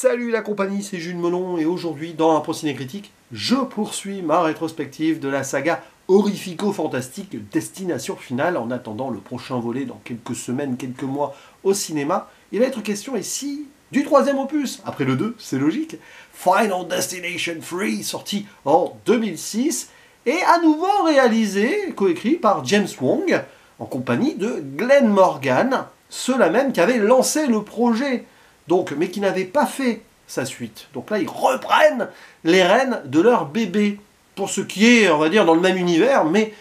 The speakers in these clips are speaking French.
Salut la compagnie, c'est Jules Melon et aujourd'hui dans un Ciné Critique, je poursuis ma rétrospective de la saga horrifico-fantastique Destination Finale en attendant le prochain volet dans quelques semaines, quelques mois au cinéma. Il va être question ici du troisième opus, après le 2, c'est logique, Final Destination 3, sorti en 2006 et à nouveau réalisé, coécrit par James Wong en compagnie de Glenn Morgan, ceux-là même qui avaient lancé le projet. Donc, mais qui n'avaient pas fait sa suite. Donc là, ils reprennent les rênes de leur bébé, pour ce qui est, on va dire, dans le même univers, mais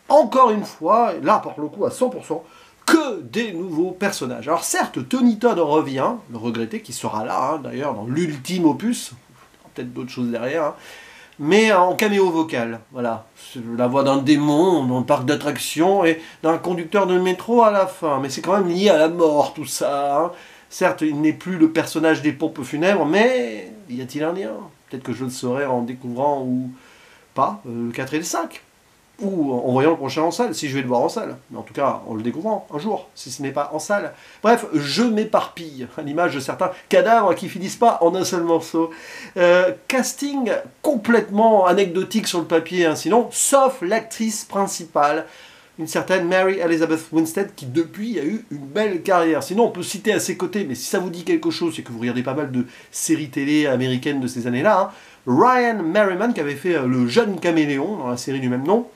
encore une fois, là, par le coup, à 100%, que des nouveaux personnages. Alors certes, Tony Todd revient, le regretté, qui sera là, hein, d'ailleurs, dans l'ultime opus, peut-être d'autres choses derrière, hein, mais en caméo vocal, voilà. La voix d'un démon dans le parc d'attractions et d'un conducteur de métro à la fin, mais c'est quand même lié à la mort, tout ça, hein. Certes, il n'est plus le personnage des pompes funèbres, mais y a-t-il un lien? Peut-être que je le saurai en découvrant ou pas le 4 et le 5. Ou en voyant le prochain en salle, si je vais le voir en salle. Mais en tout cas, en le découvrant un jour, si ce n'est pas en salle. Bref, je m'éparpille, à l'image de certains cadavres qui finissent pas en un seul morceau. Casting complètement anecdotique sur le papier, hein, sinon, sauf l'actrice principale, une certaine Mary Elizabeth Winstead, qui depuis a eu une belle carrière. Sinon, on peut citer à ses côtés, mais si ça vous dit quelque chose, c'est que vous regardez pas mal de séries télé américaines de ces années-là, hein, Ryan Merriman, qui avait fait le jeune caméléon dans la série du même nom,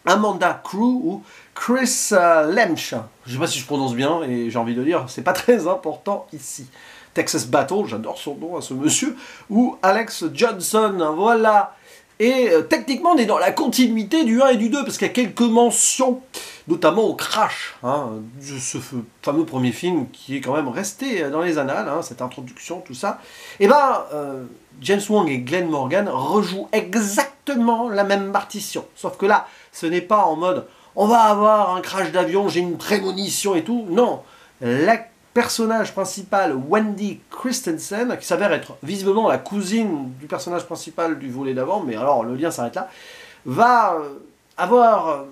Amanda Crew ou Chris Lemch. Je sais pas si je prononce bien, et j'ai envie de dire, c'est pas très important ici. Texas Battle, j'adore son nom à ce monsieur, ou Alex Johnson, voilà. Et techniquement, on est dans la continuité du 1 et du 2, parce qu'il y a quelques mentions, notamment au Crash, hein, de ce fameux premier film qui est quand même resté dans les annales, hein, cette introduction, tout ça. Et ben, James Wong et Glenn Morgan rejouent exactement la même partition. Sauf que là, ce n'est pas en mode « on va avoir un crash d'avion, j'ai une prémonition et tout ». Non, la personnage principal, Wendy Christensen, qui s'avère être visiblement la cousine du personnage principal du volet d'avant, mais alors le lien s'arrête là, va avoir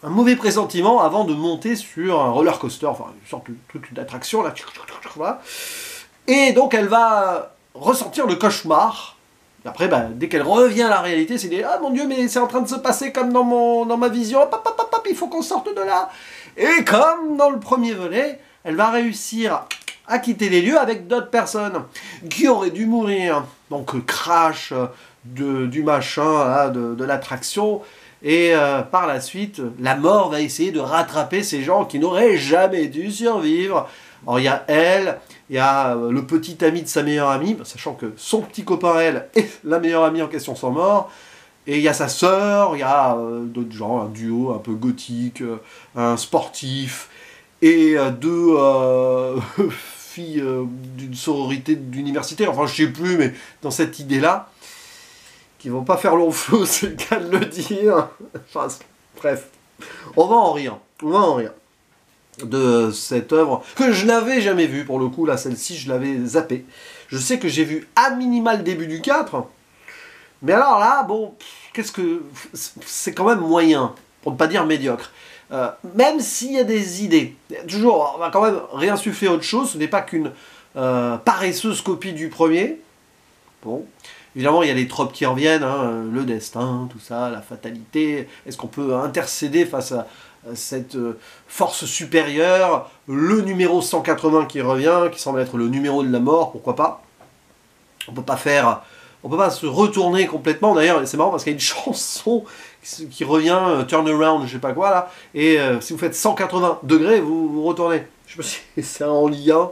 un mauvais pressentiment avant de monter sur un roller coaster, enfin une sorte de truc d'attraction là, voilà. Et donc elle va ressentir le cauchemar. Et après, bah, dès qu'elle revient à la réalité, c'est des « ah mon Dieu, mais c'est en train de se passer comme dans ma vision, hop, hop, hop, hop, il faut qu'on sorte de là ». Et comme dans le premier volet, elle va réussir à quitter les lieux avec d'autres personnes qui auraient dû mourir. Donc crash du machin, là, de l'attraction. Et par la suite, la mort va essayer de rattraper ces gens qui n'auraient jamais dû survivre. Alors il y a elle, il y a le petit ami de sa meilleure amie, sachant que son petit copain, elle, et la meilleure amie en question sont morts. Et il y a sa sœur, il y a d'autres gens, un duo un peu gothique, un sportif, et deux filles d'une sororité d'université, enfin je sais plus, mais dans cette idée-là, qui vont pas faire long feu, c'est le cas de le dire. Enfin, bref, on va en rire, de cette œuvre que je n'avais jamais vue, pour le coup, là, celle-ci, je l'avais zappée. Je sais que j'ai vu à minima le début du 4, mais alors là, bon, qu'est-ce que... c'est quand même moyen, pour ne pas dire médiocre. Même s'il y a des idées, toujours, on va quand même réinsuffler autre chose, ce n'est pas qu'une paresseuse copie du premier. Bon, évidemment, il y a les tropes qui reviennent, hein, le destin, tout ça, la fatalité, est-ce qu'on peut intercéder face à cette force supérieure, le numéro 180 qui revient, qui semble être le numéro de la mort, pourquoi pas. On peut pas se retourner complètement, d'ailleurs, c'est marrant parce qu'il y a une chanson qui revient, turn around, je sais pas quoi, là, et si vous faites 180 degrés, vous retournez. Je sais pas si c'est en lien,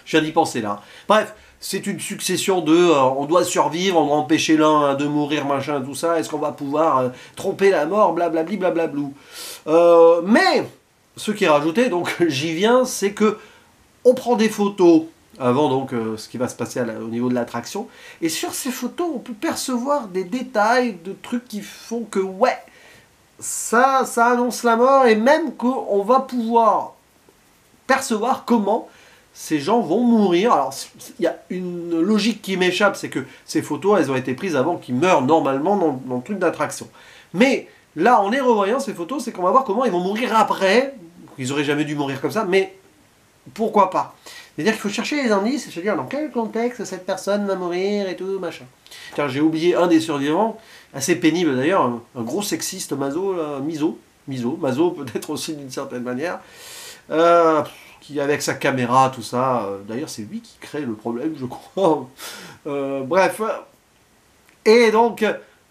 je viens d'y penser, là. Bref, c'est une succession de on doit survivre, on doit empêcher l'un de mourir, machin, tout ça, est-ce qu'on va pouvoir tromper la mort, blablabli, blablablou. Mais, ce qui est rajouté, donc j'y viens, c'est que on prend des photos avant donc ce qui va se passer au niveau de l'attraction. Et sur ces photos, on peut percevoir des détails, de trucs qui font que, ouais, ça annonce la mort, et même qu'on va pouvoir percevoir comment ces gens vont mourir. Alors, il y a une logique qui m'échappe, c'est que ces photos, elles ont été prises avant qu'ils meurent normalement dans le truc d'attraction. Mais là, en les revoyant, ces photos, c'est qu'on va voir comment ils vont mourir après. Ils n'auraient jamais dû mourir comme ça, mais pourquoi pas. C'est-à-dire qu'il faut chercher les indices et se dire dans quel contexte cette personne va mourir et tout, machin. Tiens, j'ai oublié un des survivants, assez pénible d'ailleurs, un gros sexiste maso, maso peut-être aussi d'une certaine manière, qui avec sa caméra, tout ça, d'ailleurs c'est lui qui crée le problème, je crois. Bref. Et donc,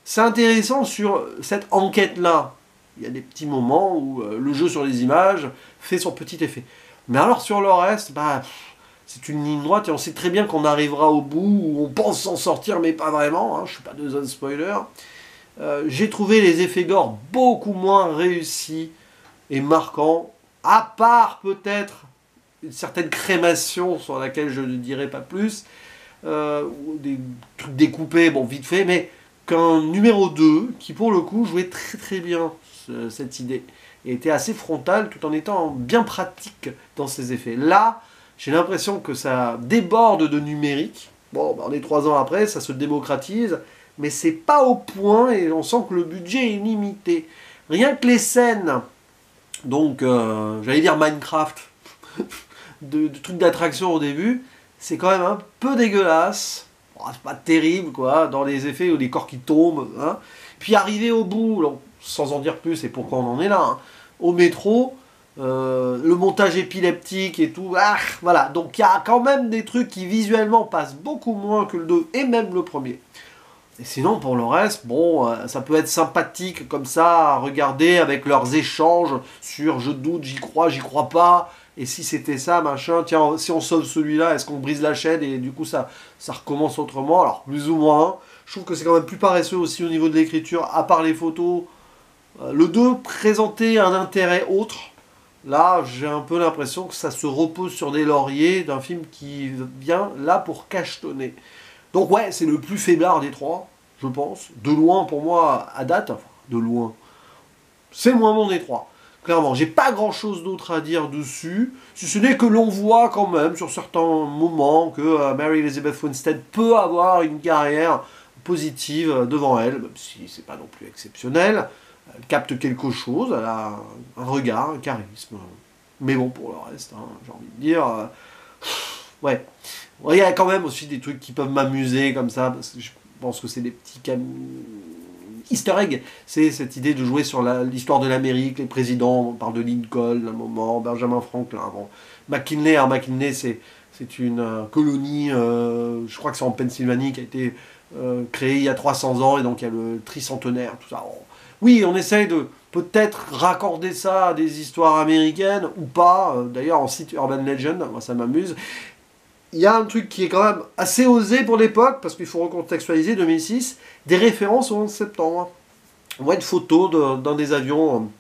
c'est intéressant sur cette enquête-là. Il y a des petits moments où le jeu sur les images fait son petit effet. Mais alors sur le reste, bah, c'est une ligne droite et on sait très bien qu'on arrivera au bout où on pense s'en sortir, mais pas vraiment. Hein, je ne suis pas de zone spoiler. J'ai trouvé les effets gore beaucoup moins réussis et marquants, à part peut-être une certaine crémation sur laquelle je ne dirai pas plus, ou des trucs découpés, bon, vite fait, mais qu'un numéro 2 qui, pour le coup, jouait très très bien cette idée et était assez frontal tout en étant bien pratique dans ses effets. Là, j'ai l'impression que ça déborde de numérique. Bon, ben, on est 3 ans après, ça se démocratise, mais c'est pas au point et on sent que le budget est limité. Rien que les scènes, donc j'allais dire Minecraft, de trucs d'attraction au début, c'est quand même un peu dégueulasse. Bon, c'est pas terrible, quoi, dans les effets ou les corps qui tombent. Hein. Puis arriver au bout, alors, sans en dire plus et pourquoi on en est là, hein, au métro, le montage épileptique et tout, voilà. Donc il y a quand même des trucs qui visuellement passent beaucoup moins que le 2 et même le premier. Et sinon, pour le reste, bon, ça peut être sympathique comme ça à regarder avec leurs échanges sur je doute, j'y crois pas. Et si c'était ça, machin, tiens, si on sauve celui-là, est-ce qu'on brise la chaîne et du coup ça recommence autrement? Alors, plus ou moins. Je trouve que c'est quand même plus paresseux aussi au niveau de l'écriture, à part les photos. Le 2 présentait un intérêt autre. Là, j'ai un peu l'impression que ça se repose sur des lauriers d'un film qui vient là pour cachetonner. Donc ouais, c'est le plus faiblard des trois, je pense. De loin, pour moi, à date, enfin, de loin. C'est le moins bon des trois. Clairement, j'ai pas grand-chose d'autre à dire dessus, si ce n'est que l'on voit quand même, sur certains moments, que Mary Elizabeth Winstead peut avoir une carrière positive devant elle, même si c'est pas non plus exceptionnel. Elle capte quelque chose, elle a un regard, un charisme. Mais bon, pour le reste, hein, j'ai envie de dire... ouais. Il y a quand même aussi des trucs qui peuvent m'amuser comme ça, parce que je pense que c'est des petits easter eggs. C'est cette idée de jouer sur l'histoire de l'Amérique, les présidents, on parle de Lincoln à un moment, Benjamin Franklin. Bon. McKinley, c'est une colonie, je crois que c'est en Pennsylvanie, qui a été créée il y a 300 ans, et donc il y a le tricentenaire, tout ça. Bon. Oui, on essaye de peut-être raccorder ça à des histoires américaines, ou pas. D'ailleurs, en site Urban Legend, moi ça m'amuse. Il y a un truc qui est quand même assez osé pour l'époque, parce qu'il faut recontextualiser, 2006, des références au 11 septembre. On voit une photo d'un des avions,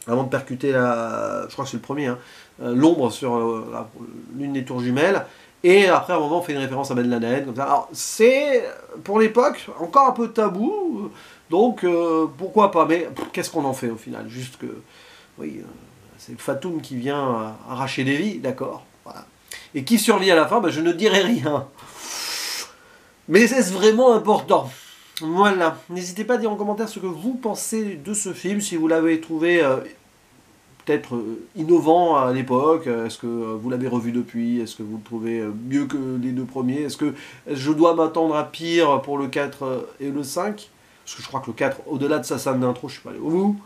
avant de percuter je crois que c'est le premier, hein, l'ombre sur l'une des tours jumelles, et après à un moment on fait une référence à Ben Laden, comme ça. Alors c'est, pour l'époque, encore un peu tabou, donc pourquoi pas, mais qu'est-ce qu'on en fait au final? Juste que, oui, c'est le Fatoum qui vient arracher des vies, d'accord, voilà. Et qui survit à la fin, ben, je ne dirai rien. Mais est-ce vraiment important? Voilà. N'hésitez pas à dire en commentaire ce que vous pensez de ce film, si vous l'avez trouvé peut-être innovant à l'époque, est-ce que vous l'avez revu depuis, est-ce que vous le trouvez mieux que les deux premiers, est-ce que je dois m'attendre à pire pour le 4 et le 5? Parce que je crois que le 4, au-delà de sa scène d'intro, je ne suis pas allé au bout.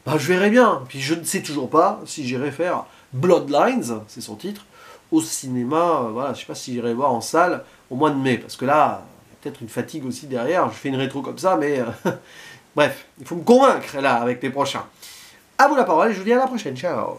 Ben, je verrai bien. Puis je ne sais toujours pas si j'irai faire Bloodlines, c'est son titre, au cinéma, voilà, je sais pas si j'irai voir en salle au mois de mai, parce que là, il y a peut-être une fatigue aussi derrière, je fais une rétro comme ça, mais bref, il faut me convaincre là avec les prochains. À vous la parole, et je vous dis à la prochaine, ciao.